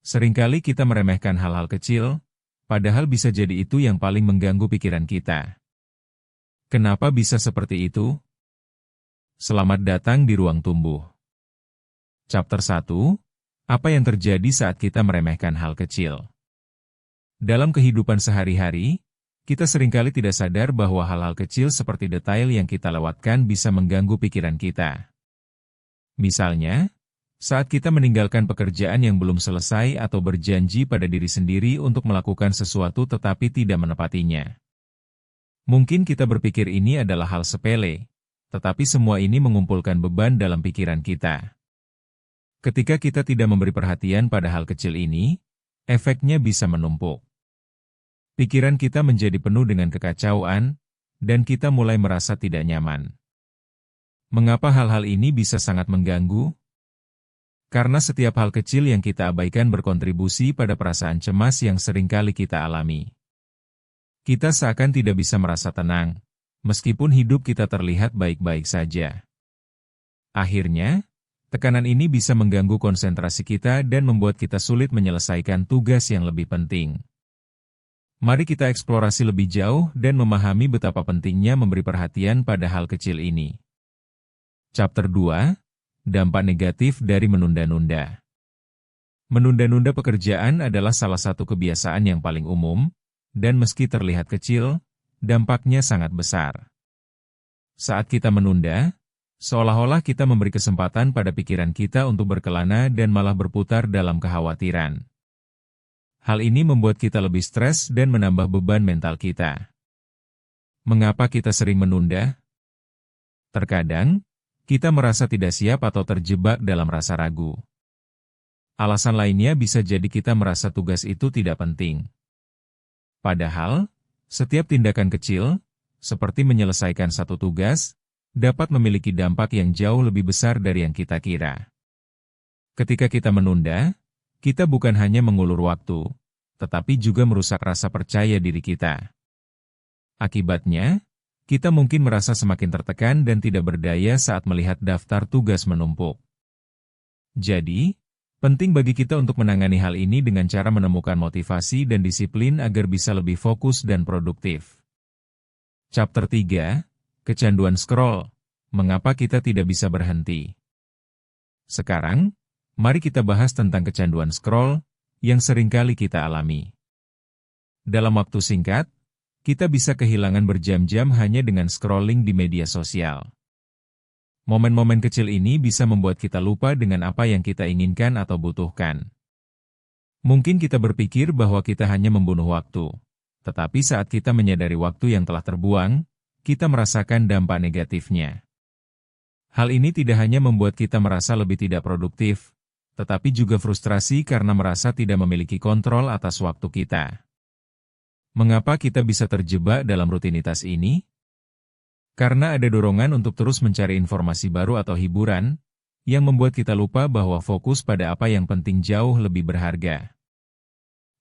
Seringkali kita meremehkan hal-hal kecil, padahal bisa jadi itu yang paling mengganggu pikiran kita. Kenapa bisa seperti itu? Selamat datang di Ruang Tumbuh. Chapter 1. Apa yang terjadi saat kita meremehkan hal kecil? Dalam kehidupan sehari-hari, kita seringkali tidak sadar bahwa hal-hal kecil seperti detail yang kita lewatkan bisa mengganggu pikiran kita. Misalnya, saat kita meninggalkan pekerjaan yang belum selesai atau berjanji pada diri sendiri untuk melakukan sesuatu tetapi tidak menepatinya. Mungkin kita berpikir ini adalah hal sepele, tetapi semua ini mengumpulkan beban dalam pikiran kita. Ketika kita tidak memberi perhatian pada hal kecil ini, efeknya bisa menumpuk. Pikiran kita menjadi penuh dengan kekacauan, dan kita mulai merasa tidak nyaman. Mengapa hal-hal ini bisa sangat mengganggu? Karena setiap hal kecil yang kita abaikan berkontribusi pada perasaan cemas yang seringkali kita alami. Kita seakan tidak bisa merasa tenang, meskipun hidup kita terlihat baik-baik saja. Akhirnya, tekanan ini bisa mengganggu konsentrasi kita dan membuat kita sulit menyelesaikan tugas yang lebih penting. Mari kita eksplorasi lebih jauh dan memahami betapa pentingnya memberi perhatian pada hal kecil ini. Chapter 2. Dampak negatif dari menunda-nunda. Menunda-nunda pekerjaan adalah salah satu kebiasaan yang paling umum, dan meski terlihat kecil, dampaknya sangat besar. Saat kita menunda, seolah-olah kita memberi kesempatan pada pikiran kita untuk berkelana dan malah berputar dalam kekhawatiran. Hal ini membuat kita lebih stres dan menambah beban mental kita. Mengapa kita sering menunda? Terkadang, kita merasa tidak siap atau terjebak dalam rasa ragu. Alasan lainnya bisa jadi kita merasa tugas itu tidak penting. Padahal, setiap tindakan kecil, seperti menyelesaikan satu tugas, dapat memiliki dampak yang jauh lebih besar dari yang kita kira. Ketika kita menunda, kita bukan hanya mengulur waktu, tetapi juga merusak rasa percaya diri kita. Akibatnya, kita mungkin merasa semakin tertekan dan tidak berdaya saat melihat daftar tugas menumpuk. Jadi, penting bagi kita untuk menangani hal ini dengan cara menemukan motivasi dan disiplin agar bisa lebih fokus dan produktif. Chapter 3. Kecanduan scroll. Mengapa kita tidak bisa berhenti? Sekarang, mari kita bahas tentang kecanduan scroll yang seringkali kita alami. Dalam waktu singkat, kita bisa kehilangan berjam-jam hanya dengan scrolling di media sosial. Momen-momen kecil ini bisa membuat kita lupa dengan apa yang kita inginkan atau butuhkan. Mungkin kita berpikir bahwa kita hanya membunuh waktu, tetapi saat kita menyadari waktu yang telah terbuang, kita merasakan dampak negatifnya. Hal ini tidak hanya membuat kita merasa lebih tidak produktif, tetapi juga frustrasi karena merasa tidak memiliki kontrol atas waktu kita. Mengapa kita bisa terjebak dalam rutinitas ini? Karena ada dorongan untuk terus mencari informasi baru atau hiburan, yang membuat kita lupa bahwa fokus pada apa yang penting jauh lebih berharga.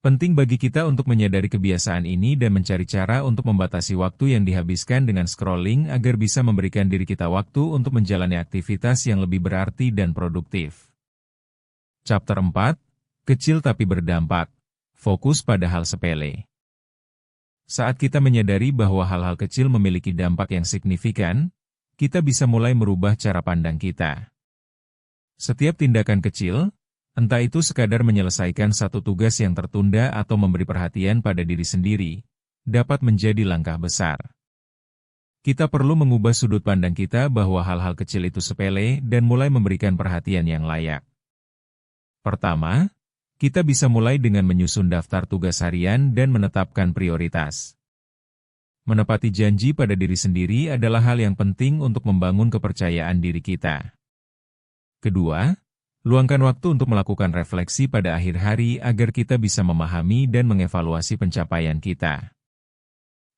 Penting bagi kita untuk menyadari kebiasaan ini dan mencari cara untuk membatasi waktu yang dihabiskan dengan scrolling agar bisa memberikan diri kita waktu untuk menjalani aktivitas yang lebih berarti dan produktif. Chapter 4. Kecil tapi berdampak. Fokus pada hal sepele. Saat kita menyadari bahwa hal-hal kecil memiliki dampak yang signifikan, kita bisa mulai merubah cara pandang kita. Setiap tindakan kecil, entah itu sekadar menyelesaikan satu tugas yang tertunda atau memberi perhatian pada diri sendiri, dapat menjadi langkah besar. Kita perlu mengubah sudut pandang kita bahwa hal-hal kecil itu sepele dan mulai memberikan perhatian yang layak. Pertama, kita bisa mulai dengan menyusun daftar tugas harian dan menetapkan prioritas. Menepati janji pada diri sendiri adalah hal yang penting untuk membangun kepercayaan diri kita. Kedua, luangkan waktu untuk melakukan refleksi pada akhir hari agar kita bisa memahami dan mengevaluasi pencapaian kita.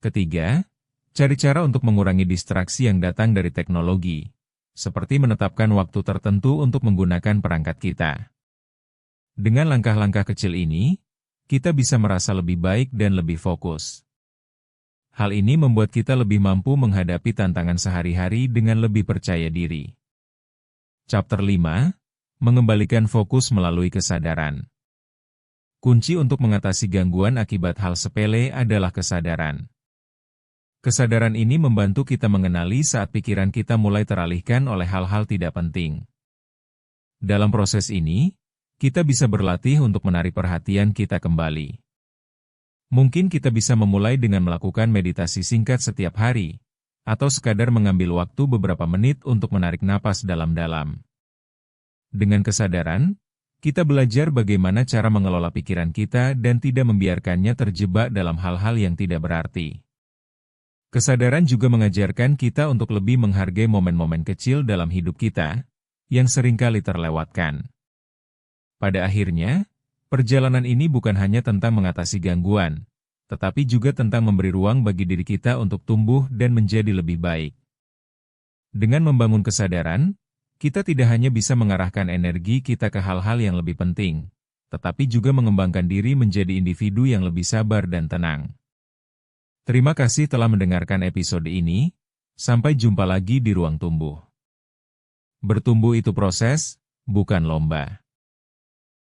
Ketiga, cari cara untuk mengurangi distraksi yang datang dari teknologi, seperti menetapkan waktu tertentu untuk menggunakan perangkat kita. Dengan langkah-langkah kecil ini, kita bisa merasa lebih baik dan lebih fokus. Hal ini membuat kita lebih mampu menghadapi tantangan sehari-hari dengan lebih percaya diri. Chapter 5. Mengembalikan fokus melalui kesadaran. Kunci untuk mengatasi gangguan akibat hal sepele adalah kesadaran. Kesadaran ini membantu kita mengenali saat pikiran kita mulai teralihkan oleh hal-hal tidak penting. Dalam proses ini, kita bisa berlatih untuk menarik perhatian kita kembali. Mungkin kita bisa memulai dengan melakukan meditasi singkat setiap hari, atau sekadar mengambil waktu beberapa menit untuk menarik napas dalam-dalam. Dengan kesadaran, kita belajar bagaimana cara mengelola pikiran kita dan tidak membiarkannya terjebak dalam hal-hal yang tidak berarti. Kesadaran juga mengajarkan kita untuk lebih menghargai momen-momen kecil dalam hidup kita, yang seringkali terlewatkan. Pada akhirnya, perjalanan ini bukan hanya tentang mengatasi gangguan, tetapi juga tentang memberi ruang bagi diri kita untuk tumbuh dan menjadi lebih baik. Dengan membangun kesadaran, kita tidak hanya bisa mengarahkan energi kita ke hal-hal yang lebih penting, tetapi juga mengembangkan diri menjadi individu yang lebih sabar dan tenang. Terima kasih telah mendengarkan episode ini, sampai jumpa lagi di Ruang Tumbuh. Bertumbuh itu proses, bukan lomba.